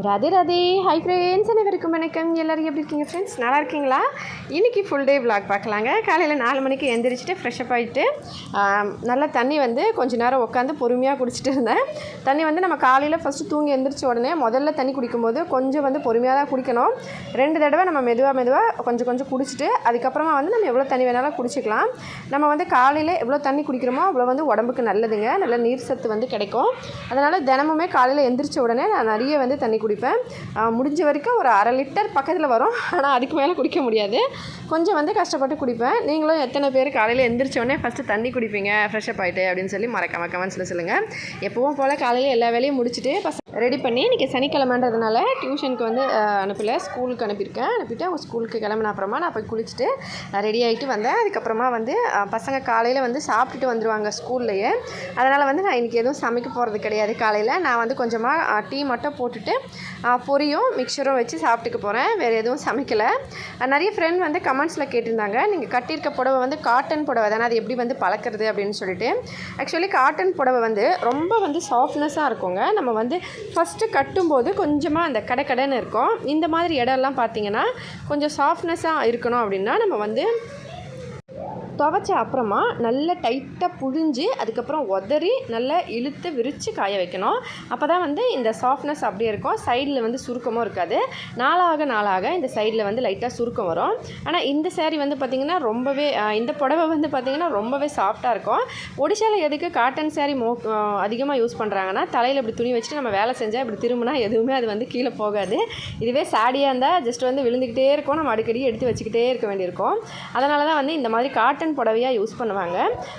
Radhe Radhe. Hi friends, அனைவருக்கும் வணக்கம். எல்லோரும் எப்படி இருக்கீங்க ஃப்ரெண்ட்ஸ்? நல்லா இருக்கீங்களா? இன்றைக்கி ஃபுல் டே விளாக் பார்க்கலாங்க. காலையில் 4 மணிக்கு எழுந்திரிச்சிட்டு ஃப்ரெஷ்அப் ஆகிட்டு நல்லா தண்ணி கொஞ்சம் நேரம் உட்காந்து பொறுமையாக குடிச்சிட்டு இருந்தேன். தண்ணி நம்ம காலையில் ஃபஸ்ட்டு தூங்கி எழுந்திரிச்ச உடனே முதல்ல தண்ணி குடிக்கும்போது கொஞ்சம் பொறுமையாக தான் குடிக்கணும். 2 தடவை நம்ம மெதுவாக கொஞ்சம் குடிச்சிட்டு அதுக்கப்புறமா நம்ம எவ்வளோ தண்ணி வேணாலும் குடிச்சிக்கலாம். நம்ம காலையில் எவ்வளோ தண்ணி குடிக்கிறோமோ அவ்வளோ உடம்புக்கு நல்லதுங்க. நல்ல நீர் சத்து கிடைக்கும். அதனால் தினமுமே காலையில் எழுந்திரிச்ச உடனே நான் நிறைய தண்ணி குடிப்பேன். முடிஞ்ச வரைக்கும் ஒரு 1/2 லிட்டர் பக்கத்தில் வரும். ஆனால் அதுக்கு மேலே குடிக்க முடியாது. கொஞ்சம் கஷ்டப்பட்டு குடிப்பேன். நீங்களும் எத்தனை பேர் காலையில் எழுந்திரிச்சோடனே ஃபஸ்ட்டு தண்ணி குடிப்பீங்க ஃப்ரெஷ்அப் ஆகிட்டு அப்படின்னு சொல்லி மறக்காம கமெண்ட்ஸில் சொல்லுங்கள். எப்பவும் போல் காலையில் எல்லா வேலையும் முடிச்சுட்டு ரெடி பண்ணி இன்றைக்கி சனிக்கிழமைன்றதுனால டியூஷனுக்கு அனுப்பலை, ஸ்கூலுக்கு அனுப்பிட்டு அவங்க ஸ்கூலுக்கு கிளம்பின அப்புறமா நான் போய் குளிச்சுட்டு ரெடி ஆகிட்டு வந்தேன். அதுக்கப்புறமா பசங்க காலையில் சாப்பிட்டுட்டு வந்துடுவாங்க ஸ்கூல்லையே. அதனால் நான் இன்றைக்கி எதுவும் சமைக்க போகிறது கிடையாது. காலையில் நான் கொஞ்சமாக டீ மட்டும் போட்டுட்டு பொரியும் மிக்சரும் வச்சு சாப்பிட்டுக்க போகிறேன். வேறு எதுவும் சமைக்கலை. நிறைய ஃப்ரெண்ட் கமெண்ட்ஸில் கேட்டிருந்தாங்க, நீங்கள் கட்டியிருக்க புடவை காட்டன் புடவை தானே, அது எப்படி பழக்கிறது அப்படின்னு சொல்லிட்டு. ஆக்சுவலி காட்டன் புடவை ரொம்ப சாஃப்ட்னஸாக இருக்குங்க. நம்ம ஃபஸ்ட்டு கட்டும்போது கொஞ்சமாக அந்த கடைன்னு இருக்கும். இந்த மாதிரி இடம்லாம் பார்த்திங்கன்னா கொஞ்சம் சாஃப்ட்னஸாக இருக்கணும் அப்படின்னா நம்ம துவைச்ச அப்புறமா நல்லா டைட்டாக புழிஞ்சு அதுக்கப்புறம் உதறி நல்லா இழுத்து விரித்து காய வைக்கணும். அப்போ தான் இந்த சாஃப்ட்னஸ் அப்படியே இருக்கும். சைடில் சுருக்கமும் இருக்காது. நாளாக இந்த சைடில் லைட்டாக சுருக்கம் வரும். ஆனால் இந்த சேரீ பார்த்திங்கன்னா ரொம்பவே இந்த புடவை பார்த்திங்கன்னா ரொம்பவே சாஃப்டாக இருக்கும். ஒடிஷாவில் எதுக்கு காட்டன் சேரீ அதிகமாக யூஸ் பண்ணுறாங்கன்னா, தலையில் இப்படி துணி வச்சுட்டு நம்ம வேலை செஞ்சால் இப்படி திரும்பினா எதுவுமே அது கீழே போகாது. இதுவே சாடியாக இருந்தால் ஜஸ்ட் விழுந்துக்கிட்டே இருக்கும். நம்ம அடிக்கடி எடுத்து வச்சுக்கிட்டே இருக்க வேண்டியிருக்கும். அதனால தான் இந்த மாதிரி காட்டன் புடவையாக யூஸ் பண்ணுவாங்க.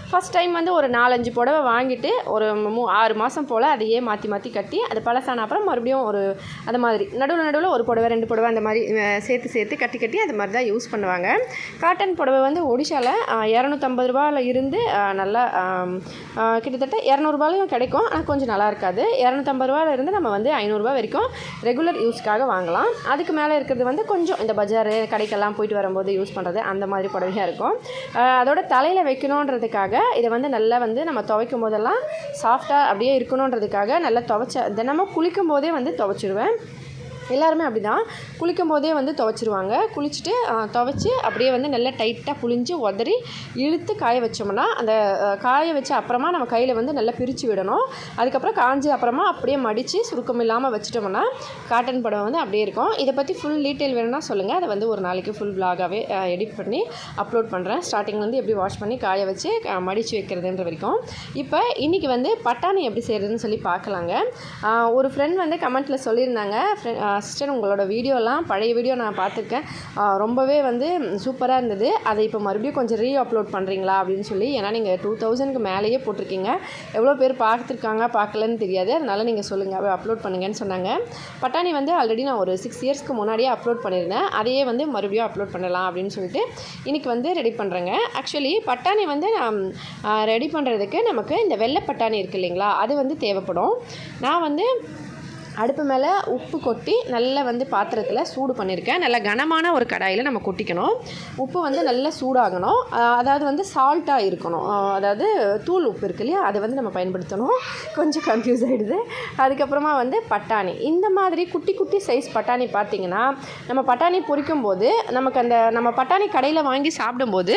ஃபஸ்ட் டைம் ஒரு 4-5 புடவை வாங்கிட்டு ஒரு 6 மாதம் போல் அதையே மாற்றி கட்டி அது பழசான அப்புறம் மறுபடியும் அது மாதிரி நடுவில் ஒரு புடவை 2 புடவை அந்த மாதிரி சேர்த்து கட்டி அது மாதிரி தான் யூஸ் பண்ணுவாங்க. காட்டன் புடவை ஒடிஷாவில் 250 ரூபாயில் இருந்து நல்லா கிட்டத்தட்ட 200 ரூபாயிலும் கிடைக்கும். ஆனால் கொஞ்சம் நல்லா இருக்காது. 250 ரூபாயில் இருந்து நம்ம 500 ரூபா வரைக்கும் ரெகுலர் யூஸ்க்காக வாங்கலாம். அதுக்கு மேலே இருக்கிறது கொஞ்சம் இந்த பஜார் கடைக்கெல்லாம் போயிட்டு வரும்போது யூஸ் பண்ணுறது அந்த மாதிரி புடவையாக இருக்கும். அதோட தலையில் வைக்கணுன்றதுக்காக இதை நல்லா நம்ம துவைக்கும் போதெல்லாம் சாஃப்டாக அப்படியே இருக்கணுன்றதுக்காக நல்லா தினமும் குளிக்கும் போதே துவைச்சிடுவேன். எல்லாருமே அப்படி தான் குளிக்கும் போதே துவைச்சிருவாங்க. குளிச்சுட்டு துவைச்சி அப்படியே நல்லா டைட்டாக புழிஞ்சு உதறி இழுத்து காய வச்சோம்னா அந்த காய வச்ச அப்புறமா நம்ம கையில் நல்லா பிரித்து விடணும். அதுக்கப்புறம் காஞ்சி அப்புறமா அப்படியே மடித்து சுருக்கம் இல்லாமல் வச்சிட்டோம்னா காட்டன் புடவை அப்படியே இருக்கும். இதை பற்றி ஃபுல் டீட்டெயில் வேணும்னா சொல்லுங்கள். அதை ஒரு நாளைக்கு ஃபுல் விளாகாகவே எடிட் பண்ணி அப்லோட் பண்ணுறேன். ஸ்டார்டிங்லேருந்து எப்படி வாஷ் பண்ணி காய வச்சு மடித்து வைக்கிறதுன்ற வரைக்கும். இப்போ இன்றைக்கி பட்டாணி எப்படி செய்கிறதுன்னு சொல்லி பார்க்கலாங்க. ஒரு ஃப்ரெண்ட் கமெண்ட்டில் சொல்லியிருந்தாங்க, சிஸ்டர் உங்களோட வீடியோலாம் பழைய வீடியோ நான் பார்த்துருக்கேன், ரொம்பவே சூப்பராக இருந்தது. அதை இப்போ மறுபடியும் கொஞ்சம் அப்லோட் பண்ணுறீங்களா அப்படின்னு சொல்லி. ஏன்னா நீங்கள் 2000க்கு மேலேயே போட்டிருக்கீங்க. எவ்வளோ பேர் பார்க்கலன்னு தெரியாது. அதனால் நீங்கள் சொல்லுங்கள், அப்லோட் பண்ணுங்கன்னு சொன்னாங்க. பட்டாணி ஆல்ரெடி நான் ஒரு 6 இயர்ஸ்க்கு முன்னாடியே அப்லோட் பண்ணியிருந்தேன். அதையே மறுபடியும் அப்லோட் பண்ணலாம் அப்படின்னு சொல்லிட்டு இன்றைக்கி ரெடி பண்ணுறேங்க. ஆக்சுவலி பட்டாணி நான் ரெடி பண்ணுறதுக்கு நமக்கு இந்த வெள்ளை பட்டாணி இருக்குது இல்லைங்களா, அது தேவைப்படும். நான் அடுப்பு மேலே உப்பு கொட்டி நல்லா பாத்திரத்தில் சூடு பண்ணியிருக்கேன். நல்லா கனமான ஒரு கடாயில் நம்ம கொட்டிக்கணும். உப்பு நல்லா சூடாகணும். அதாவது சால்ட்டாக இருக்கணும். அதாவது தூள் உப்பு இருக்கு இல்லையா, அதை நம்ம பயன்படுத்தணும். கொஞ்சம் கன்ஃபியூஸ் ஆகிடுது. அதுக்கப்புறமா பட்டாணி, இந்த மாதிரி குட்டி சைஸ் பட்டாணி பார்த்திங்கன்னா நம்ம பட்டாணி பொரிக்கும் போது நமக்கு நம்ம பட்டாணி கடையில் வாங்கி சாப்பிடும்போது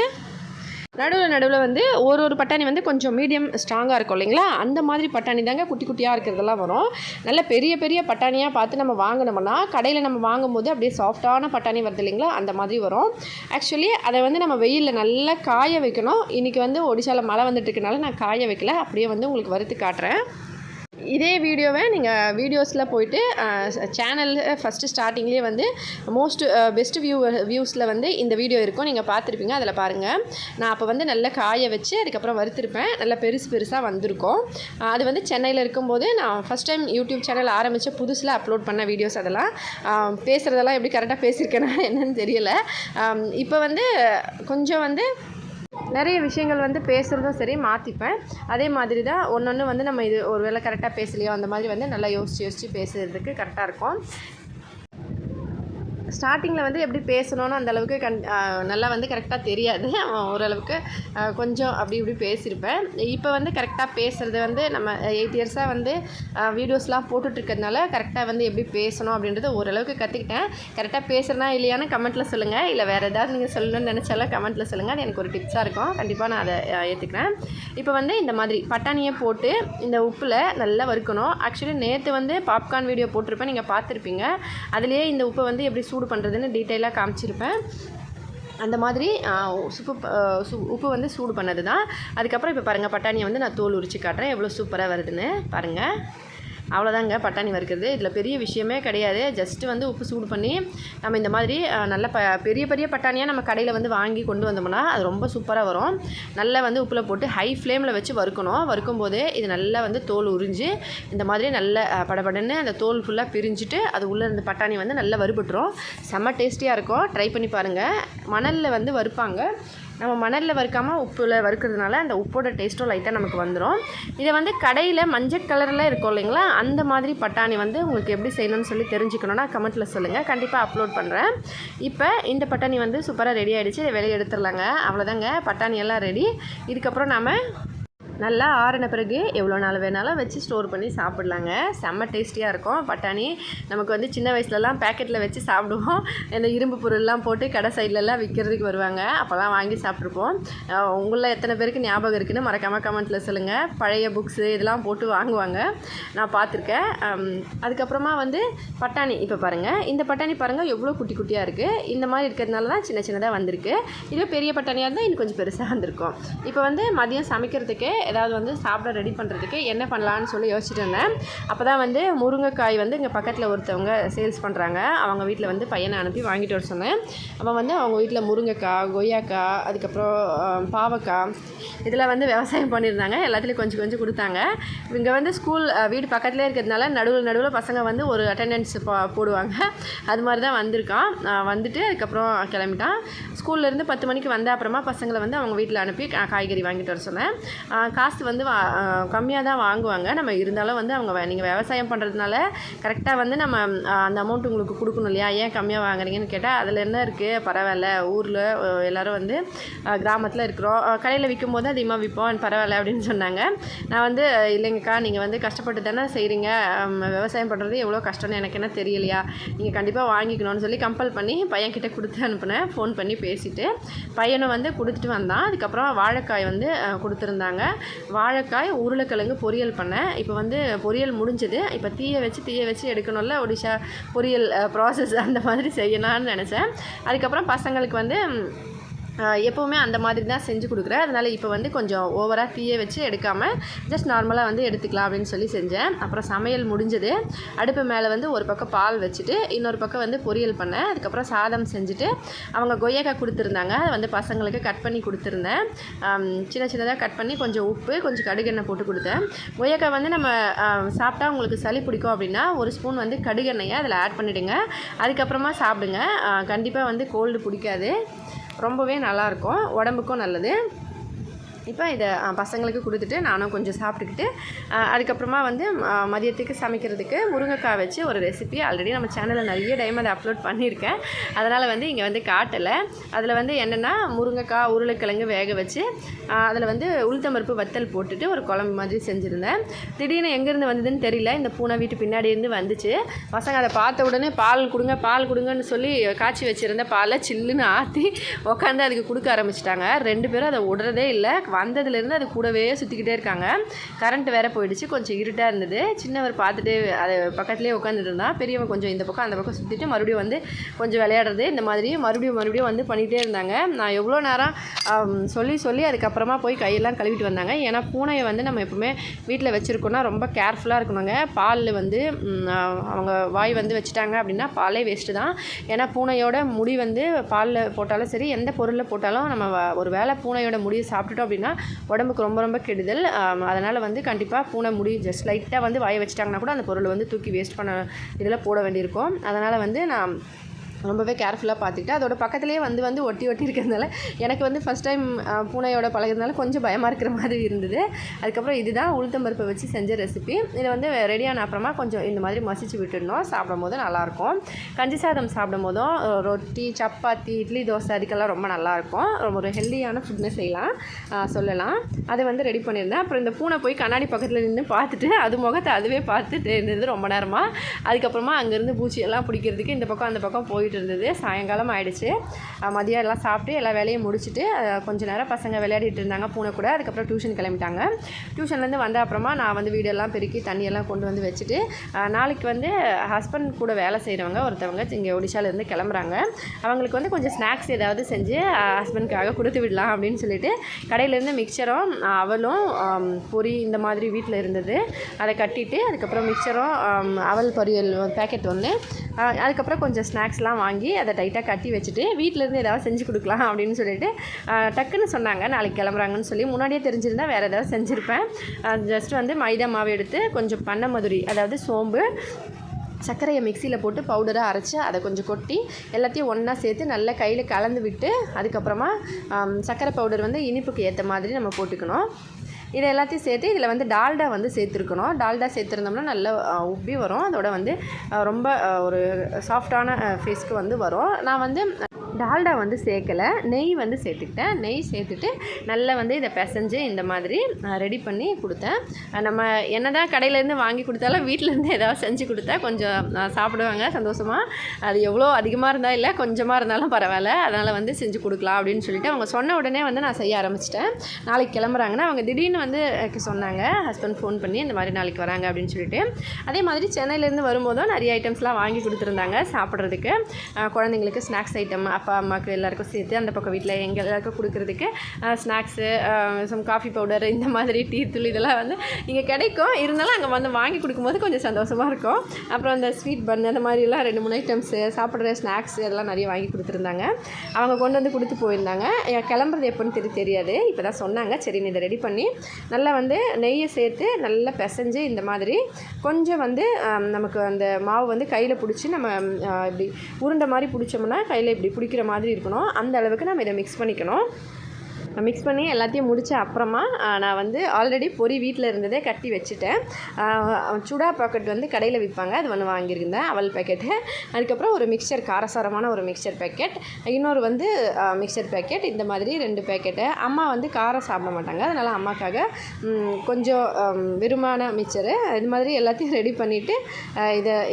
நடுவில் ஒரு பட்டாணி கொஞ்சம் மீடியம் ஸ்ட்ராங்காக இருக்கும் இல்லைங்களா, அந்த மாதிரி பட்டாணி தாங்க குட்டியாக இருக்கிறதெல்லாம் வரும். நல்ல பெரிய பட்டாணியாக பார்த்து நம்ம வாங்கினோம்னா கடையில் நம்ம வாங்கும்போது அப்படியே சாஃப்டான பட்டாணி வருது இல்லைங்களா, அந்த மாதிரி வரும். ஆக்சுவலி அதை நம்ம வெயிலில் நல்லா காய வைக்கணும். இன்றைக்கி ஒடிஷாவில் மழை இருக்கனால நான் காய வைக்கல, அப்படியே உங்களுக்கு வறுத்து காட்டுறேன். இதே வீடியோவை நீங்கள் வீடியோஸில் போயிட்டு சேனலில் ஃபஸ்ட்டு ஸ்டார்டிங்லேயே பெஸ்ட் வியூஸில் இந்த வீடியோ இருக்கும், நீங்கள் பார்த்துருப்பீங்க. அதில் பாருங்கள். நான் அப்போ நல்லா காய வச்சு அதுக்கப்புறம் வறுத்துருப்பேன். நல்லா பெருசாக வந்திருக்கும். அது சென்னையில் இருக்கும்போது நான் ஃபஸ்ட் டைம் யூடியூப் சேனல் ஆரம்பித்த புதுசில் அப்லோட் பண்ண வீடியோஸ். அதெல்லாம் பேசுகிறதெல்லாம் எப்படி கரெக்டாக பேசியிருக்கேன்னா என்னன்னு தெரியல. இப்போ கொஞ்சம் நிறைய விஷயங்கள் பேசுகிறதும் சரி மாற்றிப்பேன். அதே மாதிரி தான் ஒன்று நம்ம இது ஒரு வேளை கரெக்டாக பேசலையோ அந்த மாதிரி நல்லா யோசித்து பேசுகிறதுக்கு கரெக்டாக இருக்கும். ஸ்டார்டிங்கில் வந்து எப்படி பேசணும்னு அந்தளவுக்கு நல்லா வந்து கரெக்டாக தெரியாது. ஓரளவுக்கு கொஞ்சம் அப்படி இப்படி பேசியிருப்பேன். இப்போ வந்து கரெக்டாக பேசுகிறது வந்து நம்ம 8 இயர்ஸாக வந்து வீடியோஸ்லாம் போட்டுட்ருக்கிறதுனால கரெக்டாக வந்து எப்படி பேசணும் அப்படின்றது ஓரளவுக்கு கற்றுக்கிட்டேன். கரெக்டாக பேசுகிறனா இல்லையான்னு கமெண்ட்டில் சொல்லுங்கள். இல்லை வேறு ஏதாவது நீங்கள் சொல்லணும்னு நினச்சாலும் கமெண்ட்டில் சொல்லுங்கள். அது எனக்கு ஒரு டிப்ஸாக இருக்கும். கண்டிப்பாக நான் அதை ஏற்றுக்கிறேன். இப்போ வந்து இந்த மாதிரி பட்டாணியை போட்டு இந்த உப்பில் நல்லா வறுக்கணும். ஆக்சுவலி நேற்று வந்து பாப்கார்ன் வீடியோ போட்டிருப்பேன், நீங்கள் பார்த்துருப்பீங்க. அதுலேயே இந்த உப்பை வந்து எப்படி சூடு பண்ணுறதுன்னு டீட்டெயிலாக காமிச்சிருப்பேன். அந்த மாதிரி உப்பு வந்து சூடு பண்ணது தான். அதுக்கப்புறம் இப்போ பாருங்கள், பட்டாணியை வந்து நான் தோல் உரித்து காட்டுறேன் எவ்வளோ சூப்பராக வருதுன்னு பாருங்கள். அவ்வளோதாங்க பட்டாணி வறுக்கிறது. இதில் பெரிய விஷயமே கிடையாது. ஜஸ்ட்டு வந்து உப்பு சூடு பண்ணி நம்ம இந்த மாதிரி நல்ல பெரிய பெரிய பட்டாணியாக நம்ம கடையில் வந்து வாங்கி கொண்டு வந்தோம்னா அது ரொம்ப சூப்பராக வரும். நல்லா வந்து உப்பில் போட்டு ஹை ஃப்ளேமில் வச்சு வறுக்கணும். வறுக்கும்போது இது நல்லா வந்து தோல் உறிஞ்சு இந்த மாதிரி நல்ல படபடன்னு அந்த தோல் ஃபுல்லாக பிரிஞ்சுட்டு அது உள்ளே இருந்து பட்டாணி வந்து நல்லா வறுபட்டுரும். செம்ம டேஸ்டியாக இருக்கும். ட்ரை பண்ணி பாருங்கள். மணலில் வந்து வறுப்பாங்க. நம்ம மணலில் வறுக்காமல் உப்பில் வறுக்கிறதுனால அந்த உப்போட டேஸ்ட்டும் லைட்டாக நமக்கு வந்துடும். இதை வந்து கடையில் மஞ்சள் கலரில் இருக்கும் இல்லைங்களா, அந்த மாதிரி பட்டாணி வந்து உங்களுக்கு எப்படி செய்யணும்னு சொல்லி தெரிஞ்சுக்கணுன்னா கமெண்ட்டில் சொல்லுங்கள். கண்டிப்பாக அப்லோட் பண்ணுறேன். இப்போ இந்த பட்டாணி வந்து சூப்பராக ரெடி ஆகிடுச்சு. இதை வெளியே எடுத்துடலாங்க. அவ்வளோதாங்க, பட்டாணி எல்லாம் ரெடி. இதுக்கப்புறம் நாம் நல்லா ஆறின பிறகு எவ்வளோ நாள் வேணாலும் வச்சு ஸ்டோர் பண்ணி சாப்பிட்லாங்க. செம்ம டேஸ்டியாக இருக்கும். பட்டாணி நமக்கு வந்து சின்ன வயசுலலாம் பேக்கெட்டில் வச்சு சாப்பிடுவோம். இந்த இரும்பு பொருள்லாம் போட்டு கடை சைட்லலாம் விற்கிறதுக்கு வருவாங்க. அப்போல்லாம் வாங்கி சாப்பிட்ருப்போம். உங்களில் எத்தனை பேருக்கு ஞாபகம் இருக்குதுன்னு மறக்காமல் கமெண்ட்டில் சொல்லுங்கள். பழைய புக்ஸு இதெல்லாம் போட்டு வாங்குவாங்க, நான் பார்த்துருக்கேன். அதுக்கப்புறமா வந்து பட்டாணி இப்போ பாருங்கள், இந்த பட்டாணி பாருங்கள் எவ்வளோ குட்டி குட்டியாக இருக்குது. இந்த மாதிரி இருக்கிறதுனால தான் சின்ன சின்னதாக வந்திருக்கு. இதுவே பெரிய பட்டாணியாக இருந்தால் இன்னும் கொஞ்சம் பெருசாக வந்திருக்கும். இப்போ வந்து மதியம் சமைக்கிறதுக்கு ஏதாவது வந்து சாப்பிட ரெடி பண்ணுறதுக்கு என்ன பண்ணலான்னு சொல்லி யோசிச்சுட்டு இருந்தேன். அப்போ தான் வந்து முருங்கைக்காய் வந்து இங்கே பக்கத்தில் ஒருத்தவங்க சேல்ஸ் பண்ணுறாங்க. அவங்க வீட்டில் வந்து பையனை அனுப்பி வாங்கிட்டு வர சொன்னேன். அப்போ வந்து அவங்க வீட்டில் முருங்கைக்காய், கொய்யாக்காய், அதுக்கப்புறம் பாவக்காய் இதெல்லாம் வந்து விவசாயம் பண்ணியிருந்தாங்க. எல்லாத்துலேயும் கொஞ்சம் கொஞ்சம் கொடுத்தாங்க. இங்கே வந்து ஸ்கூல் வீடு பக்கத்துலேயே இருக்கிறதுனால நடுவில் பசங்க வந்து ஒரு அட்டெண்டன்ஸ் போடுவாங்க. அது மாதிரி தான் வந்திருக்கான். வந்துட்டு அதுக்கப்புறம் கிளம்பிட்டான். ஸ்கூல்லேருந்து 10 மணிக்கு வந்த அப்புறமா பசங்களை வந்து அவங்க வீட்டில் அனுப்பி காய்கறி வாங்கிட்டு வர சொன்னேன். காசு வந்து கம்மியாக தான் வாங்குவாங்க. நம்ம இருந்தாலும் வந்து அவங்க நீங்கள் விவசாயம் பண்ணுறதுனால கரெக்டாக வந்து நம்ம அந்த அமௌண்ட் உங்களுக்கு கொடுக்கணும் இல்லையா, ஏன் கம்மியாக வாங்குறீங்கன்னு கேட்டால் அதில் என்ன இருக்குது, பரவாயில்ல, ஊரில் எல்லோரும் வந்து கிராமத்தில் இருக்கிறோம், கடையில் விற்கும் போது அதிகமாக விற்போம், பரவாயில்ல அப்படின்னு சொன்னாங்க. நான் வந்து இல்லைங்கக்கா, நீங்கள் வந்து கஷ்டப்பட்டு தானே செய்கிறீங்க, விவசாயம் பண்ணுறது எவ்வளோ கஷ்டம்னு எனக்கு என்ன தெரியலையா, நீங்கள் கண்டிப்பாக வாங்கிக்கணும்னு சொல்லி கம்பல் பண்ணி பையன்கிட்ட கொடுத்து அனுப்புனேன். ஃபோன் பண்ணி பேசிவிட்டு பையனும் வந்து கொடுத்துட்டு வந்தான். அதுக்கப்புறம் வாழைக்காய் வந்து கொடுத்துருந்தாங்க. வாழைக்காய், உருளைக்கிழங்கு பொரியல் பண்ணேன். இப்போ வந்து பொரியல் முடிஞ்சது. இப்போ தீயை வச்சு எடுக்கணும்ல, ஒடிஷா பொரியல் ப்ராசஸ் அந்த மாதிரி செய்யலான்னு நினச்சேன். அதுக்கப்புறம் பசங்களுக்கு வந்து எப்போவுமே அந்த மாதிரி தான் செஞ்சு கொடுக்குறேன். அதனால் இப்போ வந்து கொஞ்சம் ஓவராக தீயை வச்சு எடுக்காமல் ஜஸ்ட் நார்மலாக வந்து எடுத்துக்கலாம் அப்படின்னு சொல்லி செஞ்சேன். அப்புறம் சமையல் முடிஞ்சது. அடுப்பு மேலே வந்து ஒரு பக்கம் பால் வச்சுட்டு இன்னொரு பக்கம் வந்து பொரியல் பண்ணேன். அதுக்கப்புறம் சாதம் செஞ்சுட்டு அவங்க கொய்யாக்காய் கொடுத்துருந்தாங்க. அதை வந்து பசங்களுக்கு கட் பண்ணி கொடுத்துருந்தேன். சின்ன சின்னதாக கட் பண்ணி கொஞ்சம் உப்பு, கொஞ்சம் கடுகெண்ணெய் போட்டு கொடுத்தேன். கொய்யாக்காய் வந்து நம்ம சாப்பிட்டா உங்களுக்கு சளி பிடிக்கும் அப்படின்னா ஒரு ஸ்பூன் வந்து கடுகெண்ணெயை அதில் ஆட் பண்ணிவிடுங்க. அதுக்கப்புறமா சாப்பிடுங்க. கண்டிப்பாக வந்து கோல்டு பிடிக்காது, ரொம்பவே நல்லாயிருக்கும், உடம்புக்கும் நல்லது. இப்போ இதை பசங்களுக்கு கொடுத்துட்டு நானும் கொஞ்சம் சாப்பிட்டுக்கிட்டு அதுக்கப்புறமா வந்து மதியத்துக்கு சமைக்கிறதுக்கு முருங்கைக்காய் வச்சு ஒரு ரெசிபி ஆல்ரெடி நம்ம சேனலில் நிறைய டைம் அதை அப்லோட் பண்ணியிருக்கேன். அதனால் வந்து இங்கே வந்து காட்டலை. அதில் வந்து என்னென்னா முருங்கைக்காய், உருளைக்கிழங்கு வேக வச்சு அதில் வந்து உளுத்தம்பருப்பு வத்தல் போட்டுட்டு ஒரு குழம்பு மாதிரி செஞ்சுருந்தேன். திடீர்னு எங்கேருந்து வந்ததுன்னு தெரியல, இந்த பூனை வீட்டு பின்னாடி இருந்து வந்துச்சு. பசங்க அதை பார்த்த உடனே பால் கொடுங்கன்னு சொல்லி காய்ச்சி வச்சுருந்த பாலை சில்லுன்னு ஆற்றி உட்காந்து அதுக்கு கொடுக்க ஆரம்பிச்சிட்டாங்க. 2 பேரும் அதை விடுறதே இல்லை. வந்ததுலேருந்து அது கூடவே சுற்றிக்கிட்டே இருக்காங்க. கரண்ட் வேறு போயிடுச்சு, கொஞ்சம் இருட்டாக இருந்தது. சின்னவர் பார்த்துட்டு அது பக்கத்துலேயே உட்காந்துட்டு இருந்தான். பெரியவன் கொஞ்சம் இந்த பக்கம் அந்த பக்கம் சுற்றிட்டு மறுபடியும் வந்து கொஞ்சம் விளையாடுறது, இந்த மாதிரி மறுபடியும் வந்து பண்ணிகிட்டே இருந்தாங்க. நான் எவ்வளோ நேரம் சொல்லி அதுக்கப்புறமா போய் கையெல்லாம் கழுவிட்டு வந்தாங்க. ஏன்னா பூனையை வந்து நம்ம எப்பவுமே வீட்டில் வச்சுருக்கோன்னா ரொம்ப கேர்ஃபுல்லாக இருக்கணுங்க. பாலில் வந்து அவங்க வாய் வந்து வச்சுட்டாங்க அப்படின்னா பாலே வேஸ்ட்டு தான். ஏன்னா பூனையோட முடி வந்து பாலில் போட்டாலும் சரி, எந்த பொருளில் போட்டாலும் நம்ம ஒரு வேளை பூனையோட முடியை சாப்பிட்டுட்டோம் அப்படின்னா உடம்புக்கு ரொம்ப ரொம்ப கெடுதல். அதனால் வந்து கண்டிப்பாக பூனை முடி ஜஸ்ட் லைட்டாக வந்து வாயை வச்சுட்டாங்கன்னா கூட அந்த பொருளை வந்து தூக்கி வேஸ்ட் பண்ண இதில் போட வேண்டியிருக்கும். அதனால் வந்து நான் ரொம்பவே கேர்ஃபுல்லாக பார்த்துக்கிட்டு அதோட பக்கத்துலேயே வந்து ஒட்டி இருக்கிறதுனால எனக்கு வந்து ஃபஸ்ட் டைம் பூனையோட பழகிறதுனால கொஞ்சம் பயமாக இருக்கிற மாதிரி இருந்தது. அதுக்கப்புறம் இதுதான் உளுத்தம்பருப்பை வச்சு செஞ்ச ரெசிபி. இதை வந்து ரெடியான அப்புறமா கொஞ்சம் இந்த மாதிரி மசிச்சு விட்டுடணும். சாப்பிடும் போது நல்லாயிருக்கும். கஞ்சி சாதம் சாப்பிடும் போதும் ரொட்டி, சப்பாத்தி, இட்லி, தோசை அதுக்கெல்லாம் ரொம்ப நல்லாயிருக்கும். ரொம்ப ஒரு ஹெல்தியான ஃபுட்னு சொல்லலாம். அதை வந்து ரெடி பண்ணியிருந்தேன். அப்புறம் இந்த பூனை போய் கண்ணாடி பக்கத்தில் நின்று பார்த்துட்டு அது முகத்தை அதுவே பார்த்துட்டு இருந்தது ரொம்ப நேரமாக. அதுக்கப்புறமா அங்கேருந்து பூச்சியெல்லாம் பிடிக்கிறதுக்கு இந்த பக்கம் அந்த பக்கம் போயிட்டு இருந்தது. சாயங்காலம் ஆகிடுச்சு. மதியம் எல்லாம் சாப்பிட்டு எல்லா வேலையும் முடிச்சுட்டு கொஞ்சம் நேரம் பசங்க விளையாடிட்டு இருந்தாங்க பூனை கூட. அதுக்கப்புறம் டியூஷன் கிளம்பிட்டாங்க. டியூஷன்லேருந்து வந்த அப்புறமா நான் வந்து வீடெல்லாம் பெருக்கி தண்ணியெல்லாம் கொண்டு வந்து வச்சுட்டு நாளைக்கு வந்து ஹஸ்பண்ட் கூட வேலை செய்கிறவங்க ஒருத்தவங்க இங்கே ஒடிஷாலேருந்து கிளம்புறாங்க. அவங்களுக்கு வந்து கொஞ்சம் ஸ்நாக்ஸ் ஏதாவது செஞ்சு ஹஸ்பண்டுக்காக கொடுத்து விடலாம் அப்படின்னு சொல்லிட்டு கடையிலேருந்து மிக்சரும் அவலும் பொரி இந்த மாதிரி வீட்டில் இருந்தது. அதை கட்டிட்டு அதுக்கப்புறம் மிக்சரும் அவல் பொரியல் பேக்கெட் ஒன்று, அதுக்கப்புறம் கொஞ்சம் ஸ்நாக்ஸ்லாம் வாங்கி அதை டைட்டாக கட்டி வச்சுட்டு வீட்டிலேருந்து ஏதாவது செஞ்சு கொடுக்கலாம் அப்படின்னு சொல்லிட்டு டக்குன்னு சொன்னாங்க நாளைக்கு கிளம்புறாங்கன்னு சொல்லி. முன்னாடியே தெரிஞ்சிருந்தால் வேறு ஏதாவது செஞ்சுருப்பேன். ஜஸ்ட் வந்து மைதா மாவு எடுத்து கொஞ்சம் பண்ணை மதுரி, அதாவது சோம்பு, சர்க்கரையை மிக்சியில் போட்டு பவுடராக அரைச்சி அதை கொஞ்சம் கொட்டி எல்லாத்தையும் ஒன்றா சேர்த்து நல்லா கையில் கலந்து விட்டு அதுக்கப்புறமா சர்க்கரை பவுடர் வந்து இனிப்புக்கு ஏற்ற மாதிரி நம்ம போட்டுக்கணும். இதை எல்லாத்தையும் சேர்த்து இதில் வந்து டால்டா வந்து சேர்த்துருக்கணும். டால்டா சேர்த்துருந்தோம்னா நல்லா உப்பி வரும். அதோட வந்து ரொம்ப ஒரு சாஃப்டான ஃபேஸ்க்கு வந்து வரும். நான் வந்து டால்டா வந்து சேர்க்கலை, நெய் வந்து சேர்த்துக்கிட்டேன். நெய் சேர்த்துட்டு நல்லா வந்து இதை பிசைஞ்சு இந்த மாதிரி ரெடி பண்ணி கொடுத்தேன். நம்ம என்ன தான் கடையிலேருந்து வாங்கி கொடுத்தாலும் வீட்டிலேருந்து ஏதாவது செஞ்சு கொடுத்தா கொஞ்சம் சாப்பிடுவாங்க சந்தோஷமாக. அது எவ்வளோ அதிகமாக இருந்தால் இல்லை கொஞ்சமாக இருந்தாலும் பரவாயில்ல, அதனால் வந்து செஞ்சு கொடுக்கலாம் அப்படின்னு சொல்லிட்டு அவங்க சொன்ன உடனே வந்து நான் செய்ய ஆரம்பிச்சிட்டேன். நாளைக்கு கிளம்புறாங்கன்னா அவங்க திடீர்னு வந்து சொன்னாங்க, ஹஸ்பண்ட் ஃபோன் பண்ணி இந்த மாதிரி நாளைக்கு வராங்க அப்படின்னு சொல்லிட்டு. அதே மாதிரி சென்னையிலேருந்து வரும்போதும் நிறைய ஐட்டம்ஸ்லாம் வாங்கி கொடுத்துருந்தாங்க சாப்பிட்றதுக்கு. குழந்தைங்களுக்கு ஸ்நாக்ஸ் ஐட்டம், அப்பா அம்மாவுக்கு எல்லாருக்கும் சேர்த்து அந்த பக்கம் வீட்டில் எங்கள் எல்லாருக்கும் கொடுக்குறதுக்கு ஸ்நாக்ஸு, சம் காஃபி பவுடர், இந்த மாதிரி டீ தூள் இதெல்லாம் வந்து இங்கே கிடைக்கும். இருந்தாலும் அங்கே வந்து வாங்கி கொடுக்கும்போது கொஞ்சம் சந்தோஷமாக இருக்கும். அப்புறம் அந்த ஸ்வீட் பன் அந்த மாதிரிலாம் 2-3 ஐட்டம்ஸு சாப்பிட்ற ஸ்நாக்ஸ் எல்லாம் நிறைய வாங்கி கொடுத்துருந்தாங்க. அவங்க கொண்டு வந்து கொடுத்து போயிருந்தாங்க. கிளம்புறது எப்போன்னு தெரியாது. இப்போ தான் சொன்னாங்க. சரி இதை ரெடி பண்ணி நல்லா வந்து நெய்யை சேர்த்து நல்லா பிசைஞ்சு இந்த மாதிரி கொஞ்சம் வந்து நமக்கு அந்த மாவு வந்து கையில் பிடிச்சி நம்ம இப்படி உருண்டை மாதிரி பிடிச்சோம்னா கையில் இப்படி பிடிக்கிற மாதிரி இருக்கணும். அந்த அளவுக்கு நம்ம இதை மிக்ஸ் பண்ணிக்கணும். மிக்ஸ் பண்ணி எல்லாத்தையும் முடித்த அப்புறமா நான் வந்து ஆல்ரெடி பொரி வீட்டில் இருந்ததே கட்டி வச்சுட்டேன். சுடா பாக்கெட் வந்து கடையில் விற்பாங்க, அது ஒன்று வாங்கியிருந்தேன், அவல் பேக்கெட்டு. அதுக்கப்புறம் ஒரு மிக்சர், காரசாரமான ஒரு மிக்சர் பேக்கெட், இன்னொரு வந்து மிக்சர் பேக்கெட், இந்த மாதிரி 2 பேக்கெட்டு. அம்மா வந்து காரம் சாப்பிட மாட்டாங்க, அதனால் அம்மாக்காக கொஞ்சம் விரும்பான மிக்சரு இது மாதிரி எல்லாத்தையும் ரெடி பண்ணிவிட்டு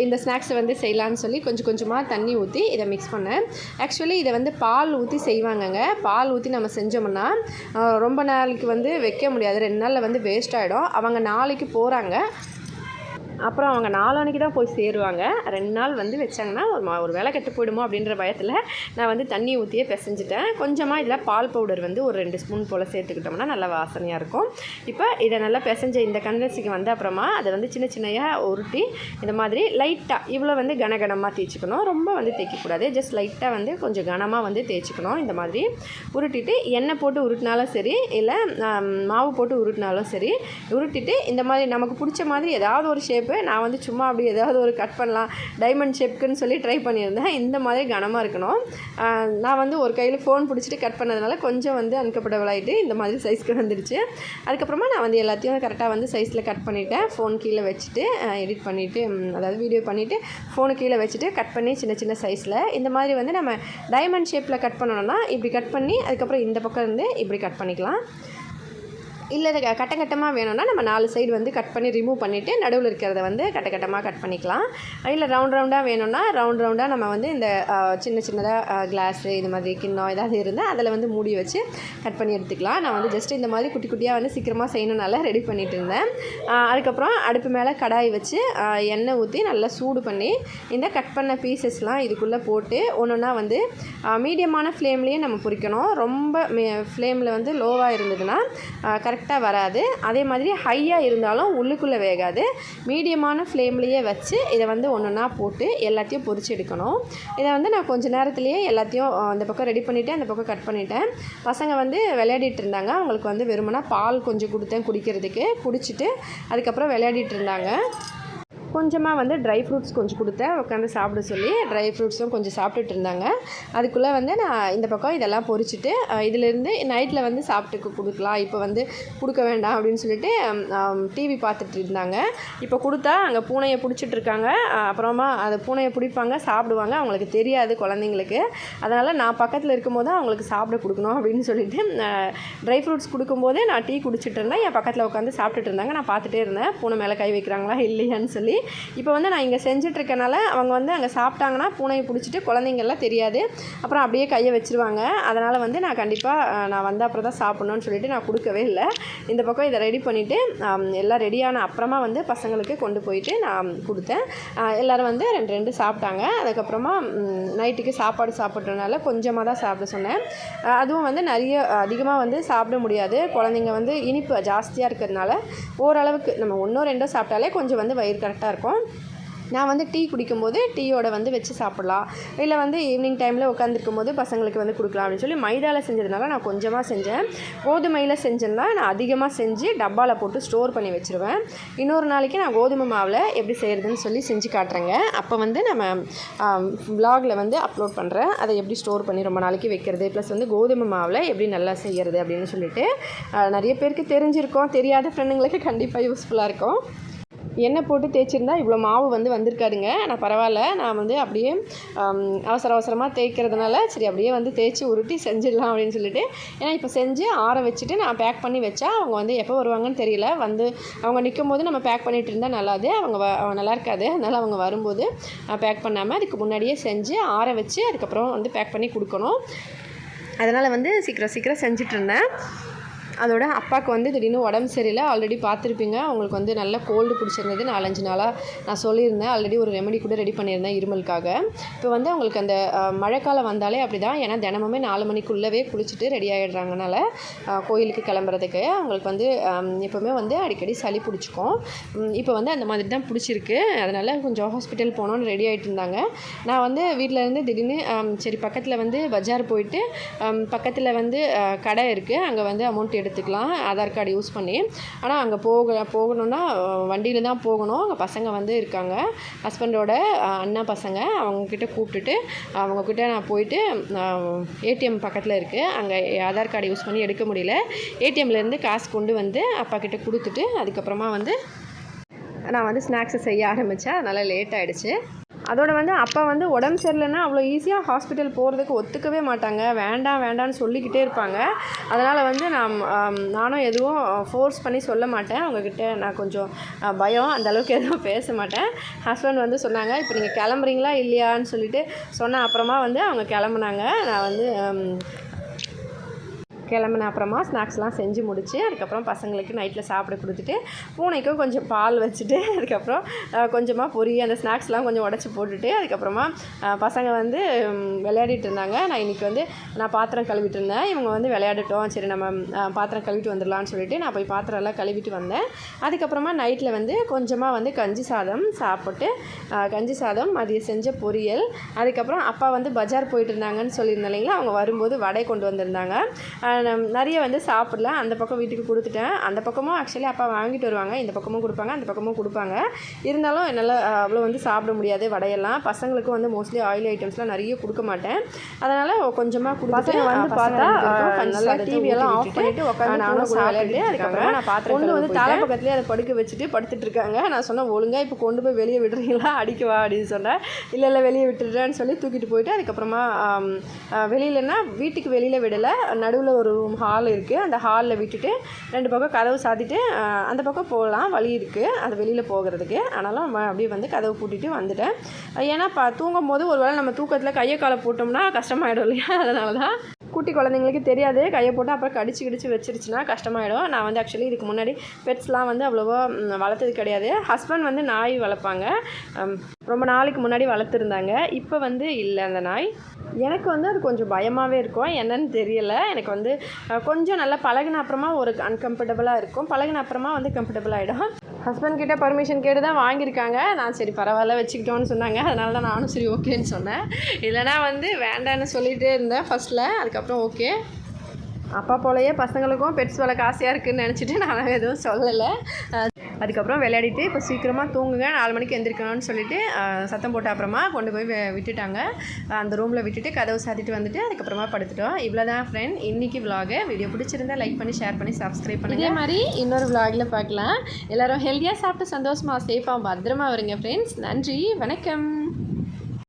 இந்த ஸ்நாக்ஸை வந்து செய்யலான்னு சொல்லி கொஞ்சம் கொஞ்சமாக தண்ணி ஊற்றி இதை மிக்ஸ் பண்ணேன். ஆக்சுவலி இதை வந்து பால் ஊற்றி செய்வாங்கங்க. பால் ஊற்றி நம்ம செஞ்சோம்னா ரொம்ப நாளைக்கு வந்து வைக்க முடியாது, 2 நாளில் வந்து வேஸ்ட் ஆகிடும். அவங்க நாளைக்கு போகிறாங்க, அப்புறம் அவங்க 4 மணிக்கு தான் போய் சேருவாங்க. 2 நாள் வந்து வச்சாங்கன்னா ஒரு வேலை கெட்டு போயிடுமோ அப்படின்ற பயத்தில் நான் வந்து தண்ணி ஊற்றியே பிசைஞ்சிட்டேன். கொஞ்சமாக இதில் பால் பவுடர் வந்து ஒரு 2 ஸ்பூன் போல் சேர்த்துக்கிட்டோம்னா நல்லா வாசனையாக இருக்கும். இப்போ இதை நல்லா பிசைஞ்ச இந்த கன்வென்சிக்கு வந்த அப்புறமா அதை வந்து சின்ன சின்னையாக உருட்டி இந்த மாதிரி லைட்டாக இவ்வளோ வந்து கனகனமாக தேய்ச்சிக்கணும். ரொம்ப வந்து தேய்க்கக்கூடாது, ஜஸ்ட் லைட்டாக வந்து கொஞ்சம் கனமாக வந்து தேய்ச்சிக்கணும். இந்த மாதிரி உருட்டிட்டு எண்ணெய் போட்டு உருட்டினாலும் சரி, இல்லை மாவு போட்டு உருட்டினாலும் சரி, உருட்டிட்டு இந்த மாதிரி நமக்கு பிடிச்ச மாதிரி ஏதாவது ஒரு ஷேப்பு, நான் வந்து சும்மா அப்படி ஏதாவது ஒரு கட் பண்ணலாம் டைமண்ட் ஷேப்புக்குன்னு சொல்லி ட்ரை பண்ணியிருந்தேன். இந்த மாதிரி கனமாக இருக்கணும். நான் வந்து ஒரு கையில் ஃபோன் பிடிச்சிட்டு கட் பண்ணதுனால கொஞ்சம் வந்து அன்கம்ஃபர்டபுள் ஆகிட்டு இந்த மாதிரி சைஸ்க்கு வந்துடுச்சு. அதுக்கப்புறமா நான் வந்து எல்லாத்தையும் கரெக்டாக வந்து சைஸில் கட் பண்ணிவிட்டேன். ஃபோன் கீழே வச்சுட்டு எடிட் பண்ணிவிட்டு, அதாவது வீடியோ பண்ணிவிட்டு ஃபோனு கீழே வச்சுட்டு கட் பண்ணி சின்ன சின்ன சைஸில் இந்த மாதிரி வந்து நம்ம டைமண்ட் ஷேப்பில் கட் பண்ணணும்னா இப்படி கட் பண்ணி அதுக்கப்புறம் இந்த பக்கம் இருந்து இப்படி கட் பண்ணிக்கலாம். இல்லை கட்டமாக வேணும்னா நம்ம 4 சைடு வந்து கட் பண்ணி ரிமூவ் பண்ணிவிட்டு நடுவில் இருக்கிறத வந்து கட்டமாக கட் பண்ணிக்கலாம். இல்லை ரவுண்டாக வேணும்னா ரவுண்டாக நம்ம வந்து இந்த சின்ன சின்னதாக கிளாஸு இது மாதிரி கிண்ணம் ஏதாவது இருந்தால் அதில் வந்து மூடி வச்சு கட் பண்ணி எடுத்துக்கலாம். நான் வந்து ஜஸ்ட் இந்த மாதிரி குட்டி குட்டியாக வந்து சீக்கிரமாக செய்யணுனால ரெடி பண்ணிகிட்டு இருந்தேன். அதுக்கப்புறம் அடுப்பு மேலே கடாய் வச்சு எண்ணெய் ஊற்றி நல்லா சூடு பண்ணி இந்த கட் பண்ண பீசஸ்லாம் இதுக்குள்ளே போட்டு ஒன்றுனா வந்து மீடியமான ஃப்ளேம்லேயே நம்ம பொரிக்கணும். ரொம்ப ஃப்ளேமில் வந்து லோவாக இருந்ததுன்னா கரெக்டாக வராது. அதே மாதிரி ஹையாக இருந்தாலும் உள்ளுக்குள்ளே வேகாது. மீடியமான ஃப்ளேம்லேயே வச்சு இதை வந்து ஒன்றுனா போட்டு எல்லாத்தையும் பொரிச்சு எடுக்கணும். இதை வந்து நான் கொஞ்சம் நேரத்துலேயே எல்லாத்தையும் அந்த பக்கம் ரெடி பண்ணிவிட்டு அந்த பக்கம் கட் பண்ணிட்டேன். பசங்க வந்து விளையாடிட்டு இருந்தாங்க. அவங்களுக்கு வந்து வெறுமனா பால் கொஞ்சம் கொடுத்தேன் குடிக்கிறதுக்கு, குடிச்சிட்டு அதுக்கப்புறம் விளையாடிட்டு இருந்தாங்க. கொஞ்சமாக வந்து ட்ரை ஃப்ரூட்ஸ் கொஞ்சம் கொடுத்தேன் உட்காந்து சாப்பிட சொல்லி. ட்ரை ஃப்ரூட்ஸும் கொஞ்சம் சாப்பிட்டுட்டு இருந்தாங்க. அதுக்குள்ளே வந்து நான் இந்த பக்கம் இதெல்லாம் பொரிச்சிட்டு இதிலேருந்து நைட்டில் வந்து சாப்பிட்டுக்கு கொடுக்கலாம், இப்போ வந்து கொடுக்க வேண்டாம் அப்படின்னு சொல்லிட்டு டிவி பார்த்துட்டு இருந்தாங்க. இப்போ கொடுத்தா அங்கே பூனையை பிடிச்சிட்ருக்காங்க. அப்புறமா அந்த பூனையை பிடிப்பாங்க, சாப்பிடுவாங்க. அவங்களுக்கு தெரியாது குழந்தைங்களுக்கு. அதனால் நான் பக்கத்தில் இருக்கும்போது அவங்களுக்கு சாப்பிட கொடுக்கணும் அப்படின்னு சொல்லிட்டு ட்ரை ஃப்ரூட்ஸ் கொடுக்கும்போது நான் டீ குடிச்சிட்டு இருந்தேன். என் பக்கத்தில் உட்காந்து சாப்பிட்டுட்டு இருந்தாங்க. நான் பார்த்துட்டே இருந்தேன் பூனை மேலே கை வைக்கிறாங்களா இல்லையான்னு சொல்லி. இப்போ வந்து நான் இங்கே செஞ்சிட்ருக்கனால அவங்க வந்து அங்கே சாப்பிட்டாங்கன்னா பூனையை பிடிச்சிட்டு குழந்தைங்கள்லாம் தெரியாது, அப்புறம் அப்படியே கையை வச்சுருவாங்க. அதனால் வந்து நான் கண்டிப்பாக நான் வந்து அப்புறம் தான் சாப்பிட்ணுன்னு சொல்லிட்டு நான் கொடுக்கவே இல்லை. இந்த பக்கம் இதை ரெடி பண்ணிவிட்டு எல்லாம் ரெடியான அப்புறமா வந்து பசங்களுக்கு கொண்டு போயிட்டு நான் கொடுத்தேன். எல்லோரும் வந்து 2 சாப்பிட்டாங்க. அதுக்கப்புறமா நைட்டுக்கு சாப்பாடு சாப்பிட்றதுனால கொஞ்சமாக தான் சாப்பிட சொன்னேன். அதுவும் வந்து நிறைய அதிகமாக வந்து சாப்பிட முடியாது. குழந்தைங்க வந்து இனிப்பு ஜாஸ்தியாக இருக்கிறதுனால ஓரளவுக்கு நம்ம 1 2 சாப்பிட்டாலே கொஞ்சம் வந்து வயிறு கரெக்டாக இருக்கும். நான் வந்து டீ குடிக்கும்போது டீயோட வந்து வச்சு சாப்பிட்லாம், இல்லை வந்து ஈவினிங் டைமில் உட்காந்துருக்கும் போது பசங்களுக்கு வந்து கொடுக்கலாம் அப்படின்னு சொல்லி மைதாவில் செஞ்சதுனால நான் கொஞ்சமாக செஞ்சேன். கோதுமையில் செஞ்சேன்னா நான் அதிகமாக செஞ்சு டப்பாவில் போட்டு ஸ்டோர் பண்ணி வச்சுருவேன். இன்னொரு நாளைக்கு நான் கோதுமை மாவில் எப்படி செய்கிறதுன்னு சொல்லி செஞ்சு காட்டுறேங்க. அப்போ வந்து நம்ம வ்ளாகில் வந்து அப்லோட் பண்ணுறேன், அதை எப்படி ஸ்டோர் பண்ணி ரொம்ப நாளைக்கு வைக்கிறது, ப்ளஸ் வந்து கோதுமை மாவில் எப்படி நல்லா செய்கிறது அப்படின்னு சொல்லிட்டு. நிறைய பேருக்கு தெரிஞ்சிருக்கோம், தெரியாத ஃப்ரெண்டுங்களுக்கு கண்டிப்பாக யூஸ்ஃபுல்லாக இருக்கும். எண்ணெய் போட்டு தேய்ச்சிருந்தா இவ்வளோ மாவு வந்து வந்திருக்காருங்க. ஆனால் பரவாயில்ல, நான் வந்து அப்படியே அவசரமாக தேய்க்கிறதுனால சரி அப்படியே வந்து தேய்ச்சி உருட்டி செஞ்சிடலாம் அப்படின்னு சொல்லிட்டு. ஏன்னா இப்போ செஞ்சு ஆற வச்சுட்டு நான் பேக் பண்ணி வச்சா அவங்க வந்து எப்போ வருவாங்கன்னு தெரியல. வந்து அவங்க நிற்கும் போது நம்ம பேக் பண்ணிகிட்டு இருந்தால் நல்லாது, அவங்க நல்லா இருக்காது. அதனால் அவங்க வரும்போது பேக் பண்ணாமல் அதுக்கு முன்னாடியே செஞ்சு ஆற வச்சு அதுக்கப்புறம் வந்து பேக் பண்ணி கொடுக்கணும். அதனால் வந்து சீக்கிரம் செஞ்சிட்ருந்தேன். அதோட அப்பாவுக்கு வந்து திடீர்னு உடம்பு சரியில்லை. ஆல்ரெடி பார்த்துருப்பீங்க, அவங்களுக்கு வந்து நல்ல கோல்டு பிடிச்சிருந்தது. 4-5 நாளாக நான் சொல்லியிருந்தேன். ஆல்ரெடி ஒரு ரெமெடி கூட ரெடி பண்ணியிருந்தேன் இருமலுக்காக. இப்போ வந்து அவங்களுக்கு அந்த மழைக்காலம் வந்தாலே அப்படி தான். ஏன்னா தினமுமே 4 மணிக்குள்ளவே குளிச்சுட்டு ரெடி ஆகிடுறாங்கனால கோயிலுக்கு கிளம்புறதுக்கு அவங்களுக்கு வந்து எப்போவுமே வந்து அடிக்கடி சளி பிடிச்சிக்கும். இப்போ வந்து அந்த மாதிரி தான் பிடிச்சிருக்கு. அதனால் கொஞ்சம் ஹாஸ்பிட்டல் போகணுன்னு ரெடி ஆகிட்டு இருந்தாங்க. நான் வந்து வீட்டிலேருந்து திடீர்னு சரி பக்கத்தில் வந்து பஜார் போயிட்டு பக்கத்தில் வந்து கடை இருக்குது, அங்கே வந்து அமௌண்ட் எடுத்துக்கலாம் ஆதார் கார்டு யூஸ் பண்ணி. ஆனால் அங்கே போகணுன்னா வண்டியில் தான் போகணும். அங்கே பசங்க வந்து இருக்காங்க, ஹஸ்பண்டோட அண்ணா பசங்க. அவங்கக்கிட்ட கூப்பிட்டுட்டு அவங்கக்கிட்ட நான் போயிட்டு ஏடிஎம் பக்கத்தில் இருக்குது, அங்கே ஆதார் கார்டு யூஸ் பண்ணி எடுக்க முடியல. ஏடிஎம்லேருந்து காசு கொண்டு வந்து அப்பா கிட்ட கொடுத்துட்டு அதுக்கப்புறமா வந்து நான் வந்து ஸ்நாக்ஸை செய்ய ஆரம்பித்தேன். அதனால் லேட் ஆகிடுச்சு. அதோட வந்து அப்பா வந்து உடம்பு சரியில்லைன்னா அவ்வளோ ஈஸியாக ஹாஸ்பிட்டல் போகிறதுக்கு ஒத்துக்கவே மாட்டாங்க, வேண்டான்னு சொல்லிக்கிட்டே இருப்பாங்க. அதனால் வந்து நானும் எதுவும் ஃபோர்ஸ் பண்ணி சொல்ல மாட்டேன். அவங்கக்கிட்ட நான் கொஞ்சம் பயம், அந்தளவுக்கு எதுவும் பேச மாட்டேன். ஹஸ்பண்ட் வந்து சொன்னாங்க, இப்போ நீங்கள் கிளம்புறீங்களா இல்லையான்னு சொல்லிட்டு சொன்ன அப்புறமா வந்து அவங்க கிளம்புனாங்க. நான் வந்து கிளம்புன அப்புறமா ஸ்நாக்ஸ்லாம் செஞ்சு முடிச்சு அதுக்கப்புறம் பசங்களுக்கு நைட்டில் சாப்பிட கொடுத்துட்டு பூனைக்கும் கொஞ்சம் பால் வச்சுட்டு அதுக்கப்புறம் கொஞ்சமாக பொரி அந்த ஸ்நாக்ஸ்லாம் கொஞ்சம் உடச்சி போட்டுட்டு அதுக்கப்புறமா பசங்க வந்து விளையாடிட்டு இருந்தாங்க. நான் இன்றைக்கி வந்து நான் பாத்திரம் கழுவிட்டு இருந்தேன். இவங்க வந்து விளையாடட்டும், சரி நம்ம பாத்திரம் கழுவிட்டு வந்துடலான்னு சொல்லிட்டு நான் போய் பாத்திரம் எல்லாம் கழுவிட்டு வந்தேன். அதுக்கப்புறமா நைட்டில் வந்து கொஞ்சமாக வந்து கஞ்சி சாதம் சாப்பிட்டு கஞ்சி சாதம் மதியம் செஞ்ச பொரியல். அதுக்கப்புறம் அப்பா வந்து பஜார் போயிட்டு இருந்தாங்கன்னு சொல்லியிருந்தேன் இல்லைங்களா, அவங்க வரும்போது வடை கொண்டு வந்திருந்தாங்க. நிறைய வந்து சாப்பிடல, அந்த பக்கம் வீட்டுக்கு கொடுத்துட்டேன். அந்த பக்கமும் ஆக்சுவலி அப்பா வாங்கிட்டு வருவாங்க, இந்த பக்கமும் கொடுப்பாங்க, அந்த பக்கமும் கொடுப்பாங்க. இருந்தாலும் என்னால் அவ்வளோ வந்து சாப்பிட முடியாது வடையெல்லாம். பசங்களுக்கும் வந்து மோஸ்ட்லி ஆயில் ஐட்டம்ஸ்லாம் நிறைய கொடுக்க மாட்டேன். அதனால் கொஞ்சமாக கொடுத்து வந்து பார்த்தா நல்லா டிவியெல்லாம் ஆஃப் பண்ணிவிட்டு உட்காந்து நானும் விளையாடிட்டு அதுக்கப்புறம் நான் பாத்திரம் கொண்டு வந்து தலை பக்கத்துலேயே அதை படுக்க வச்சுட்டு படுத்துட்டு இருக்காங்க. நான் சொன்னேன், ஒழுங்காக இப்போ கொண்டு போய் வெளியே விடுறீங்களா, அடிக்கவா அப்படின்னு சொன்னேன். இல்லை வெளியே விட்டுடுறேன்னு சொல்லி தூக்கிட்டு போயிட்டு அதுக்கப்புறமா வெளியிலன்னா வீட்டுக்கு வெளியில் விடலை, நடுவில் ஒரு ரூம் ஹால் இருக்குது, அந்த ஹாலில் விட்டுட்டு 2 பக்கம் கதவு சாத்திட்டு அந்த பக்கம் போகலாம், வழி இருக்குது அது வெளியில் போகிறதுக்கு. ஆனாலும் அப்படியே வந்து கதவு பூட்டிட்டு வந்துட்டேன். ஏன்னா தூங்கும் போது ஒரு வேளை நம்ம தூக்கத்தில் கையை காலை போட்டோம்னா கஷ்டமாயிடும் இல்லையா, அதனால தான். குட்டி குழந்தைங்களுக்கு தெரியாது, கையை போட்டு அப்புறம் கடிச்சு வச்சிருச்சுன்னா கஷ்டமாயிடும். நான் வந்து ஆக்சுவலி இதுக்கு முன்னாடி பெட்ஸ்லாம் வந்து அவ்வளோவா வளர்த்தது கிடையாது. ஹஸ்பண்ட் வந்து நாய் வளர்ப்பாங்க, ரொம்ப நாளைக்கு முன்னாடி வளர்த்துருந்தாங்க. இப்போ வந்து இல்லை அந்த நாய். எனக்கு வந்து அது கொஞ்சம் பயமாகவே இருக்கும், என்னன்னு தெரியலை. எனக்கு வந்து கொஞ்சம் நல்லா பழகின அப்புறமா ஒரு அன்கம்ஃபர்டபுளாக இருக்கும், பழகின அப்புறமா வந்து கம்ஃபர்டபுள் ஆகிடும். ஹஸ்பண்ட் கிட்டே பர்மிஷன் கேட்டு தான் வாங்கியிருக்காங்க. நான் சரி பரவாயில்ல வச்சுக்கிட்டோன்னு சொன்னாங்க, அதனால தான் நானும் சரி ஓகேன்னு சொன்னேன். இல்லைனா வந்து வேண்டான்னு சொல்லிகிட்டே இருந்தேன் ஃபஸ்ட்டில், அதுக்கப்புறம் ஓகே. அப்பா போலயே பசங்களுக்கும் பெட்ஸ் வளர்க்க ஆசையாக இருக்குதுன்னு நினச்சிட்டு நான் எதுவும் சொல்லலை. அதுக்கப்புறம் விளையாடிட்டு இப்போ சீக்கிரமாக தூங்குங்க 4 மணிக்கு எந்திரிக்கணும்னு சொல்லிட்டு சத்தம் போட்ட அப்புறமா கொண்டு போய் விட்டுட்டாங்க. அந்த ரூமில் விட்டுட்டு கதவு சாத்திட்டு வந்துட்டு அதுக்கப்புறமா படுத்துட்டோம். இவ்வளோ தான் ஃப்ரெண்ட் இன்றைக்கி விலாகு. வீடியோ பிடிச்சிருந்தா லைக் பண்ணி ஷேர் பண்ணி சப்ஸ்கிரைப் பண்ணுங்கள். இதே மாதிரி இன்னொரு விலாகில் பார்க்கலாம். எல்லோரும் ஹெல்த்தியாக சாப்பிட்டு சந்தோஷமாக சேஃபாக பத்திரமா வருங்க ஃப்ரெண்ட்ஸ். நன்றி, வணக்கம்.